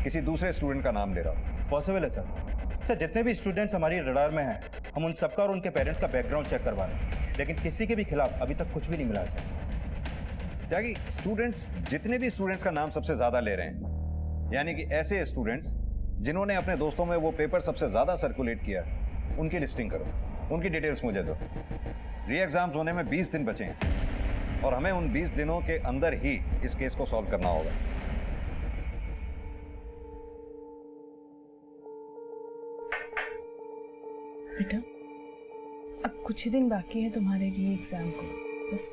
किसी दूसरे स्टूडेंट का नाम दे रहा हो। पॉसिबल है सर। जितने भी स्टूडेंट्स हमारी रडार में हैं, हम उन सबका और उनके पेरेंट्स का बैकग्राउंड चेक करवा रहे हैं, लेकिन किसी के भी खिलाफ अभी तक कुछ भी नहीं मिला है सर। त्यागी, स्टूडेंट्स जितने भी स्टूडेंट्स का नाम सबसे ज्यादा ले रहे हैं, यानी कि ऐसे स्टूडेंट्स जिन्होंने अपने दोस्तों में वो पेपर सबसे ज्यादा सर्कुलेट किया, उनकी लिस्टिंग करो, उनकी डिटेल्स मुझे दो। री एग्जाम्स होने में 20 दिन बचे हैं और हमें उन 20 दिनों के अंदर ही इस केस को सॉल्व करना होगा। बेटा, अब कुछ ही दिन बाकी है तुम्हारे री एग्जाम को, बस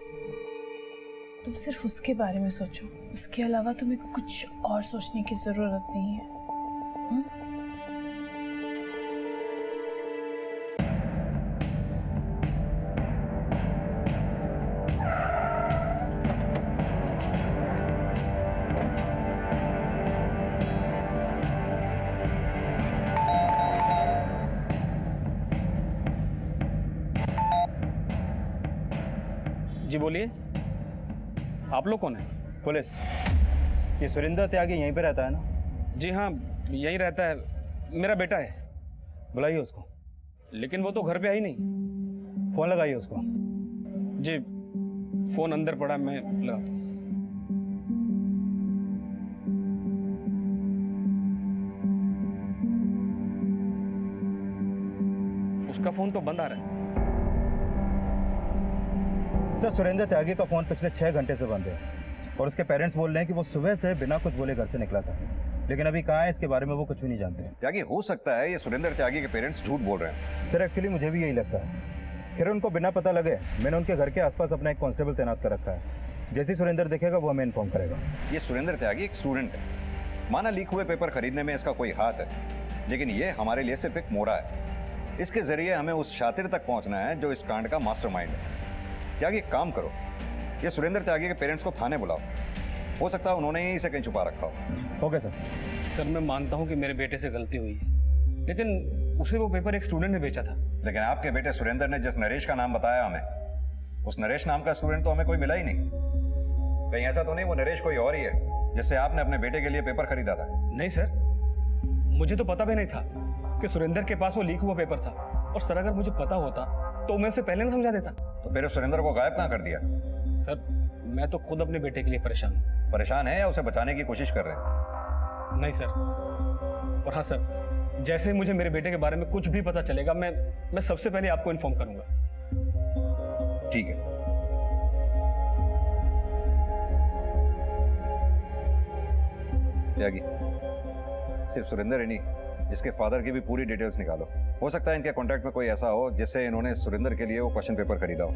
तुम सिर्फ उसके बारे में सोचो। उसके अलावा तुम्हें कुछ और सोचने की जरूरत नहीं है। जी बोलिए, आप लोग कौन है? पुलिस। ये सुरेंद्र त्यागी यहीं पे रहता है ना? जी हाँ, यहीं रहता है, मेरा बेटा है। बुलाइए उसको। लेकिन वो तो घर पे आई नहीं। फोन लगाइए उसको। जी, फोन अंदर पड़ा, मैं लगाता हूँ। उसका फोन तो बंद आ रहा है। सर सुरेंद्र त्यागी का फोन पिछले 6 घंटे से बंद है और उसके पेरेंट्स बोल रहे हैं कि वो सुबह से बिना कुछ बोले घर से निकला था, लेकिन अभी कहाँ है इसके बारे में वो कुछ भी नहीं जानते। त्यागी, हो सकता है ये सुरेंद्र त्यागी के पेरेंट्स झूठ बोल रहे हैं। सर एक्चुअली मुझे भी यही लगता है। फिर उनको बिना पता लगे मैंने उनके घर के आसपास अपना एक कांस्टेबल तैनात कर रखा है। जैसे ही सुरेंद्र देखेगा वो हमें इन्फॉर्म करेगा। ये सुरेंद्र त्यागी एक स्टूडेंट है, माना लीक हुए पेपर खरीदने में इसका कोई हाथ है, लेकिन ये हमारे लिए सिर्फ एक मोड़ा है। इसके जरिए हमें उस शातिर तक पहुंचना है जो इस कांड का मास्टरमाइंड है। त्यागी, एक काम करो, ये सुरेंद्र त्यागी के पेरेंट्स को थाने बुलाओ, हो सकता है उन्होंने ही इसे कहीं छुपा रखा हो। Okay sir. सर मैं मानता हूँ कि मेरे बेटे से गलती हुई है, लेकिन उसे वो पेपर एक स्टूडेंट ने बेचा था। लेकिन आपके बेटे सुरेंद्र ने जिस नरेश का नाम बताया हमें, उस नरेश नाम का स्टूडेंट तो हमें कोई मिला ही नहीं। कहीं ऐसा तो नहीं वो नरेश कोई और ही है जिससे आपने अपने बेटे के लिए पेपर खरीदा था? नहीं सर, मुझे तो पता भी नहीं था कि सुरेंद्र के पास वो लीक हुआ पेपर था, और सर अगर मुझे पता होता तो मैं उसे पहले ना समझा देता। तो फिर उस सुरेंद्र को गायब कहाँ कर दिया? सर मैं तो खुद अपने बेटे के लिए परेशान हूँ। परेशान है या उसे बचाने की कोशिश कर रहे हैं? नहीं सर, और हाँ सर, जैसे मुझे मेरे बेटे के बारे में कुछ भी पता चलेगा मैं सबसे पहले आपको इन्फॉर्म करूंगा। ठीक है। त्यागी, सिर्फ सुरेंद्र ही नहीं, इसके फादर की भी पूरी डिटेल्स निकालो। हो सकता है इनके कॉन्टैक्ट में कोई ऐसा हो जिससे इन्होंने सुरेंद्र के लिए वो क्वेश्चन पेपर खरीदा हो।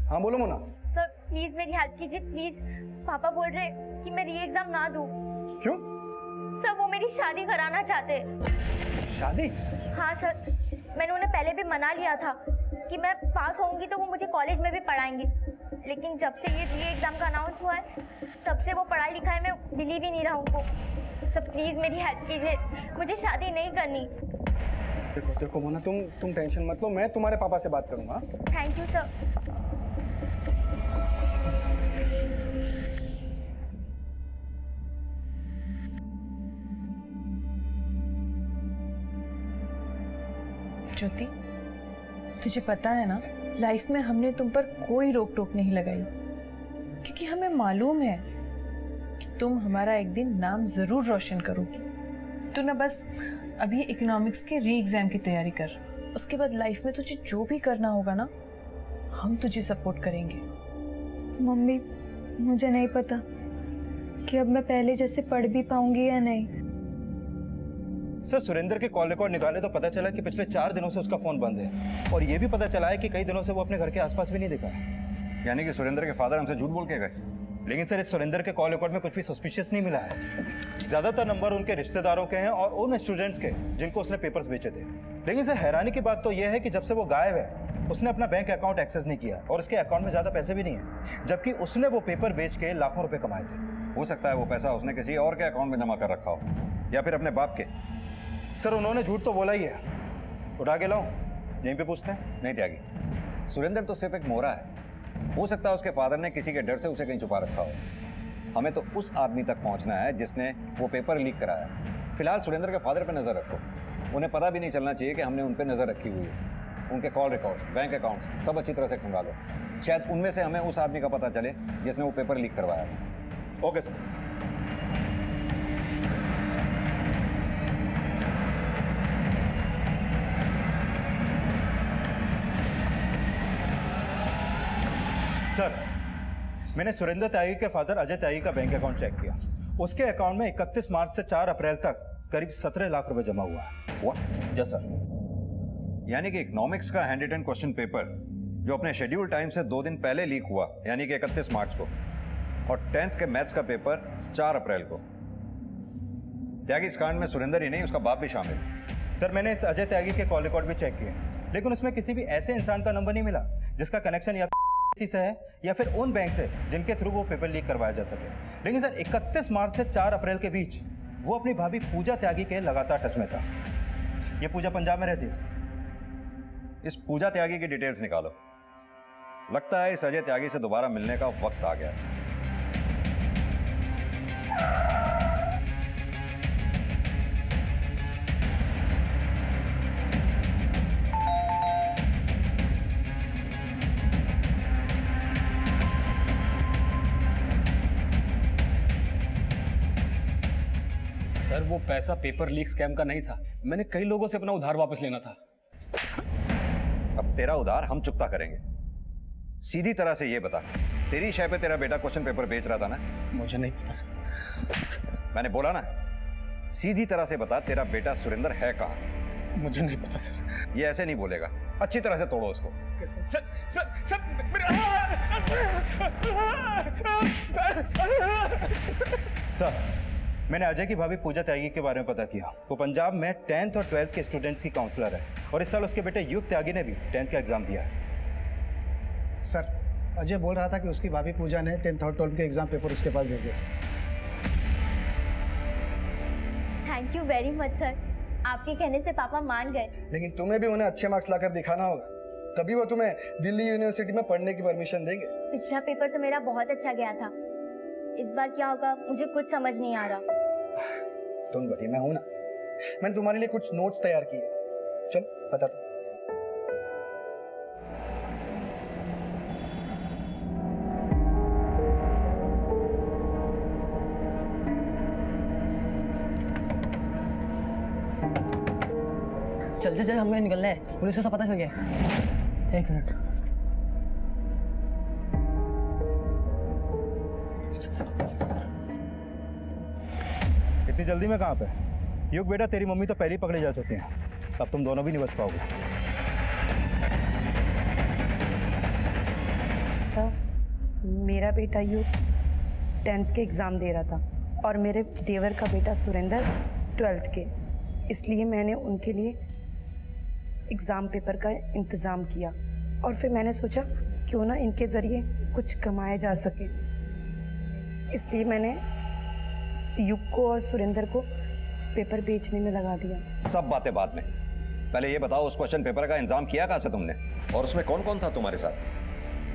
हाँ बोलो मोना। सर प्लीज मेरी हेल्प कीजिए प्लीज। पापा बोल रहे कि मैं री एग्जाम ना दूं। क्यों? सर वो मेरी शादी कराना चाहते। शादी? हाँ सर, मैंने उन्हें पहले भी मना लिया था कि मैं पास होंगी तो वो मुझे कॉलेज में भी पढ़ाएंगे, लेकिन जब से ये री एग्जाम का अनाउंस हुआ है तब से वो पढ़ाई लिखाई में बिलीव ही नहीं रहा उनको। सर प्लीज मेरी हेल्प कीजिए, मुझे शादी नहीं करनी। देखो देखो मोना, तुम टेंशन मत लो, मैं तुम्हारे पापा से बात करूंगा। Thank you sir. ज्योति, तुझे पता है ना, लाइफ में हमने तुम पर कोई रोक टोक नहीं लगाई, क्योंकि हमें मालूम है कि तुम हमारा एक दिन नाम जरूर रोशन करोगी। तू ना बस अभी इकोनॉमिक्स के री एग्जाम की तैयारी कर, उसके बाद लाइफ में तुझे जो भी करना होगा ना, हम तुझे सपोर्ट करेंगे। मम्मी, मुझे नहीं पता कि अब मैं पहले जैसे पढ़ भी पाऊंगी या नहीं। सर सुरेंद्र के कॉल रिकॉर्ड निकाले तो पता चला कि पिछले 4 दिनों से उसका फोन बंद है और ये भी पता चला है कि कई दिनों से वो अपने घर के आसपास भी नहीं दिखा है। यानी कि सुरेंद्र के फादर हमसे झूठ बोल के गए। लेकिन सर इस सुरेंद्र के कॉल रिकॉर्ड में कुछ भी सस्पिशियस नहीं मिला है। ज्यादातर नंबर उनके रिश्तेदारों के हैं और उन स्टूडेंट्स के जिनको उसने पेपर्स बेचे थे। लेकिन सर हैरानी की बात तो यह है कि जब से वो गायब है उसने अपना बैंक अकाउंट एक्सेस नहीं किया और उसके अकाउंट में ज्यादा पैसे भी नहीं है, जबकि उसने वो पेपर बेच के लाखों रुपए कमाए थे। हो सकता है वो पैसा उसने किसी और के अकाउंट में जमा कर रखा हो या फिर अपने बाप के। सर उन्होंने झूठ तो बोला ही है। उठा के लाऊं, यहीं पे पूछते हैं। नहीं त्यागी, सुरेंद्र तो सिर्फ एक मोहरा है। हो सकता है उसके फादर ने किसी के डर से उसे कहीं छुपा रखा हो। हमें तो उस आदमी तक पहुंचना है जिसने वो पेपर लीक कराया। फिलहाल सुरेंद्र के फादर पे नजर रखो। उन्हें पता भी नहीं चलना चाहिए कि हमने उन पे नजर रखी हुई है। उनके कॉल रिकॉर्ड्स, बैंक अकाउंट्स सब अच्छी तरह से खंगालो। शायद उनमें से हमें उस आदमी का पता चले जिसने वो पेपर लीक करवाया। Okay sir. सर मैंने सुरेंद्र त्यागी के फादर अजय त्यागी का बैंक अकाउंट चेक किया। उसके अकाउंट में 31 मार्च से 4 अप्रैल तक करीब 17 लाख रुपए जमा हुआ है। Yes sir. यानी कि इकोनॉमिक्स का हैंड रिटन क्वेश्चन पेपर जो अपने शेड्यूल टाइम से 2 दिन पहले लीक हुआ, यानी कि 31 मार्च को, और 10th के मैथ्स का पेपर 4 अप्रैल को। त्यागी इस कांड में सुरेंद्र ही नहीं, उसका बाप भी शामिल। सर मैंने इस अजय त्यागी के कॉल रिकॉर्ड भी चेक किए, लेकिन उसमें किसी भी ऐसे इंसान का नंबर नहीं मिला जिसका कनेक्शन या किसी से है या फिर उन बैंक से जिनके थ्रू वो पेपर लीक करवाया जा सके। लेकिन सर 31 मार्च से 4 अप्रैल के बीच वो अपनी भाभी पूजा त्यागी के लगातार टच में था। ये पूजा पंजाब में रहती है। इस पूजा त्यागी की डिटेल्स निकालो। लगता है इस अजय त्यागी से दोबारा मिलने का वक्त आ गया है। सर वो पैसा पेपर लीक स्कैम का नहीं था। मैंने कई लोगों से अपना उधार वापस लेना था। अब तेरा उधार हम चुकता करेंगे। सीधी तरह से ये बता, तेरी शय पे तेरा बेटा क्वेश्चन पेपर बेच रहा था ना? मुझे नहीं पता सर। मैंने बोला ना, सीधी तरह से बता तेरा बेटा सुरेंद्र है कहाँ? मुझे नहीं पता सर। ये ऐसे नहीं बोलेगा, अच्छी तरह से तोड़ो उसको। सर सर सर सर मैंने अजय की भाभी पूजा त्यागी के बारे में पता किया। वो पंजाब में 10th और 12th के स्टूडेंट्स की काउंसलर है और इस साल उसके बेटे युग त्यागी ने भी 10th का एग्जाम दिया है। सर अजय बोल रहा था कि उसकी भाभी पूजा ने 10th और 12th के एग्जाम पेपर उसके पास भेजे। Thank you very much sir, आपके कहने से पापा मान गए। लेकिन तुम्हें भी उन्हें अच्छे मार्क्स लाकर दिखाना होगा, तभी वो तुम्हें दिल्ली यूनिवर्सिटी में पढ़ने की परमिशन देंगे। पिछला पेपर तो मेरा बहुत अच्छा गया था, इस बार क्या होगा मुझे कुछ समझ नहीं आ रहा। तुम बड़ी, मैं हूं ना, मैंने तुम्हारे लिए कुछ नोट्स तैयार किए। चल बताता। चल चल हमें निकलना है, पुलिस को सब पता चल गया। 1 मिनट। इतनी जल्दी में कहाँ पे? युग बेटा तेरी मम्मी तो पहले ही पकड़े जा चुके हैं, अब तुम दोनों भी नहीं बच पाओगे। सर मेरा बेटा युग 10th के एग्ज़ाम दे रहा था और मेरे देवर का बेटा सुरेंद्र 12th के, इसलिए मैंने उनके लिए एग्ज़ाम पेपर का इंतज़ाम किया और फिर मैंने सोचा क्यों ना इनके ज़रिए कुछ कमाया जा सके, इसलिए मैंने युग को और सुरेंद्र को पेपर बेचने में लगा दिया। सब बातें बाद में, पहले ये बताओ उस क्वेश्चन पेपर का इंतजाम किया कहाँ से तुमने और उसमें कौन कौन था तुम्हारे साथ?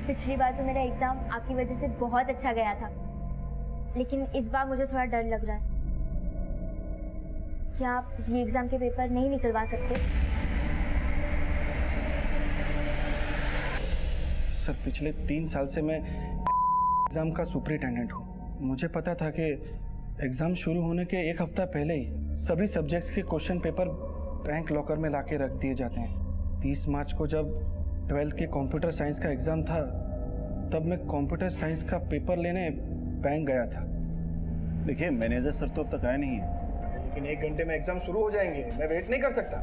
पिछली बार तो मेरा एग्जाम आपकी वजह से बहुत अच्छा गया था, लेकिन इस बार मुझे थोड़ा डर लग रहा है। क्या आप ये एग्जाम के पेपर नहीं निकलवा सकते? सर पिछले 3 साल से मैं एग्जाम का सुपरिटेंडेंट हूँ। मुझे पता था कि एग्जाम शुरू होने के 1 हफ्ता पहले ही सभी सब्जेक्ट्स के क्वेश्चन पेपर बैंक लॉकर में लाके रख दिए जाते हैं। 30 मार्च को जब 12th के कंप्यूटर साइंस का एग्जाम था, तब मैं कंप्यूटर साइंस का पेपर लेने बैंक गया था। देखिए मैनेजर सर तो अब तक आए नहीं है, लेकिन 1 घंटे में एग्जाम शुरू हो जाएंगे, मैं वेट नहीं कर सकता।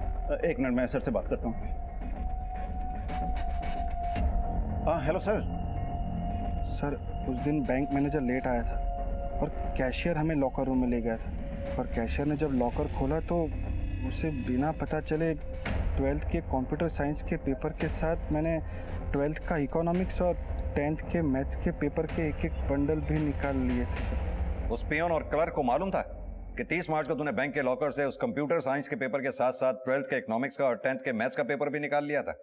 1 मिनट, मैं सर से बात करता हूँ। हाँ हेलो सर। सर उस दिन बैंक मैनेजर लेट आया था और कैशियर हमें लॉकर रूम में ले गया था, और कैशियर ने जब लॉकर खोला तो उसे बिना पता चले 12th के कंप्यूटर साइंस के पेपर के साथ मैंने 12th का इकोनॉमिक्स और 10th के मैथ्स के पेपर के एक बंडल भी निकाल लिए थे। उस पियोन और क्लर्क को मालूम था कि 30 मार्च को तूने बैंक के लॉकर से उस कंप्यूटर साइंस के पेपर के साथ साथ 12th के इकोनॉमिक्स का और 10th के मैथ्स का पेपर भी निकाल लिया था?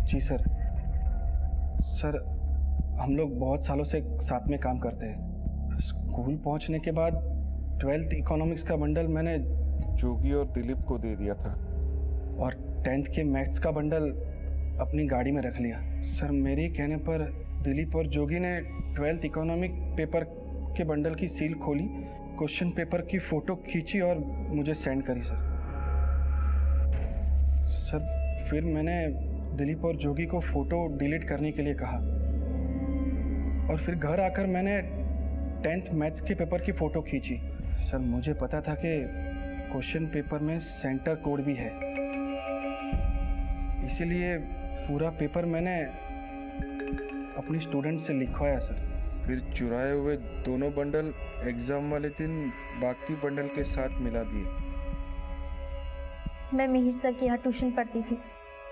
जी सर। सर हम लोग बहुत सालों से साथ में काम करते हैं। स्कूल पहुंचने के बाद 12th इकोनॉमिक्स का बंडल मैंने जोगी और दिलीप को दे दिया था, और 10th के मैथ्स का बंडल अपनी गाड़ी में रख लिया। सर मेरे कहने पर दिलीप और जोगी ने 12th इकोनॉमिक पेपर के बंडल की सील खोली, क्वेश्चन पेपर की फोटो खींची और मुझे सेंड करी सर। सर फिर मैंने दिलीप और जोगी को फोटो डिलीट करने के लिए कहा, और फिर घर आकर मैंने 10th मैथ्स के पेपर की फ़ोटो खींची। सर मुझे पता था कि क्वेश्चन पेपर में सेंटर कोड भी है, इसीलिए पूरा पेपर मैंने अपने स्टूडेंट से लिखवाया सर। फिर चुराए हुए दोनों बंडल एग्जाम वाले दिन बाकी बंडल के साथ मिला दिए। मैं मिहिर सर के यहाँ ट्यूशन पढ़ती थी।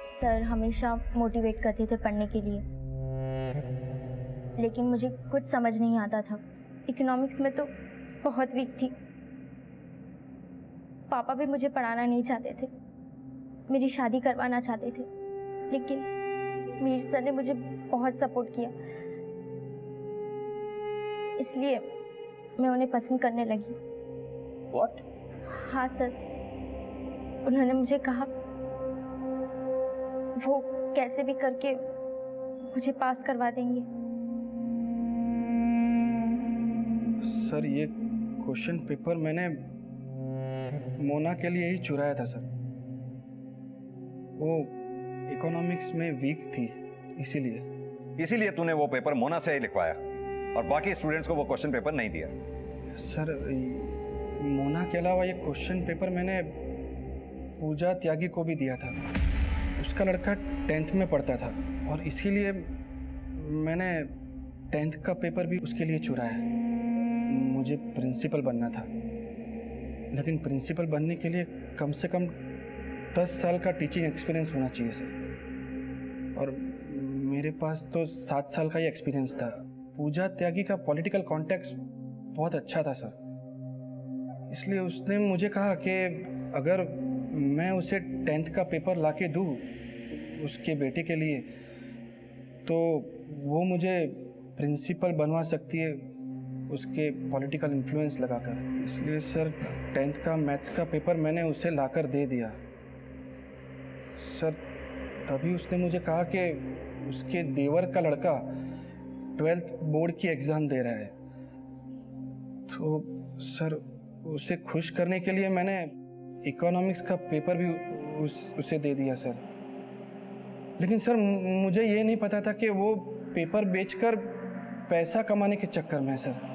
सर हमेशा मोटिवेट करते थे पढ़ने के लिए, लेकिन मुझे कुछ समझ नहीं आता था। इकोनॉमिक्स में तो बहुत वीक थी। पापा भी मुझे पढ़ाना नहीं चाहते थे, मेरी शादी करवाना चाहते थे, लेकिन मिहिर सर ने मुझे बहुत सपोर्ट किया, इसलिए मैं उन्हें पसंद करने लगी। What? हाँ सर, उन्होंने मुझे कहा वो कैसे भी करके मुझे पास करवा देंगे। सर ये क्वेश्चन पेपर मैंने मोना के लिए ही चुराया था सर। वो इकोनॉमिक्स में वीक थी, इसीलिए तूने वो पेपर मोना से ही लिखवाया और बाकी स्टूडेंट्स को वो क्वेश्चन पेपर नहीं दिया। सर मोना के अलावा ये क्वेश्चन पेपर मैंने पूजा त्यागी को भी दिया था। उसका लड़का 10th में पढ़ता था और इसीलिए मैंने 10th का पेपर भी उसके लिए चुराया। मुझे प्रिंसिपल बनना था, लेकिन प्रिंसिपल बनने के लिए कम से कम 10 साल का टीचिंग एक्सपीरियंस होना चाहिए सर, और मेरे पास तो 7 साल का ही एक्सपीरियंस था। पूजा त्यागी का पॉलिटिकल कॉन्टेक्स्ट बहुत अच्छा था सर, इसलिए उसने मुझे कहा कि अगर मैं उसे 10th का पेपर लाके दूँ उसके बेटे के लिए, तो वो मुझे प्रिंसिपल बनवा सकती है उसके पॉलिटिकल इन्फ्लुएंस लगाकर। इसलिए सर 10th का मैथ्स का पेपर मैंने उसे लाकर दे दिया। सर तभी उसने मुझे कहा कि उसके देवर का लड़का 12th बोर्ड की एग्ज़ाम दे रहा है, तो सर उसे खुश करने के लिए मैंने इकोनॉमिक्स का पेपर भी उसे दे दिया सर। लेकिन सर मुझे ये नहीं पता था कि वो पेपर बेचकर पैसा कमाने के चक्कर में है सर।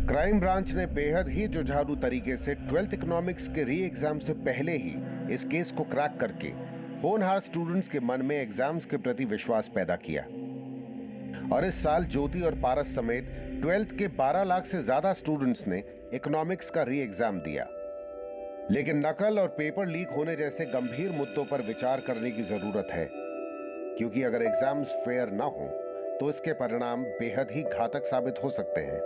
क्राइम ब्रांच ने बेहद ही जुझारू तरीके से 12th इकोनॉमिक्स के री एग्जाम से पहले ही इस केस को क्रैक करके होनहार स्टूडेंट्स के मन में एग्जाम्स के प्रति विश्वास पैदा किया, और इस साल ज्योति और पारस समेत 12th के 12 लाख से ज्यादा स्टूडेंट्स ने इकोनॉमिक्स का री एग्जाम दिया। लेकिन नकल और पेपर लीक होने जैसे गंभीर मुद्दों पर विचार करने की जरूरत है, क्योंकि अगर एग्जाम्स फेयर न हो तो इसके परिणाम बेहद ही घातक साबित हो सकते हैं।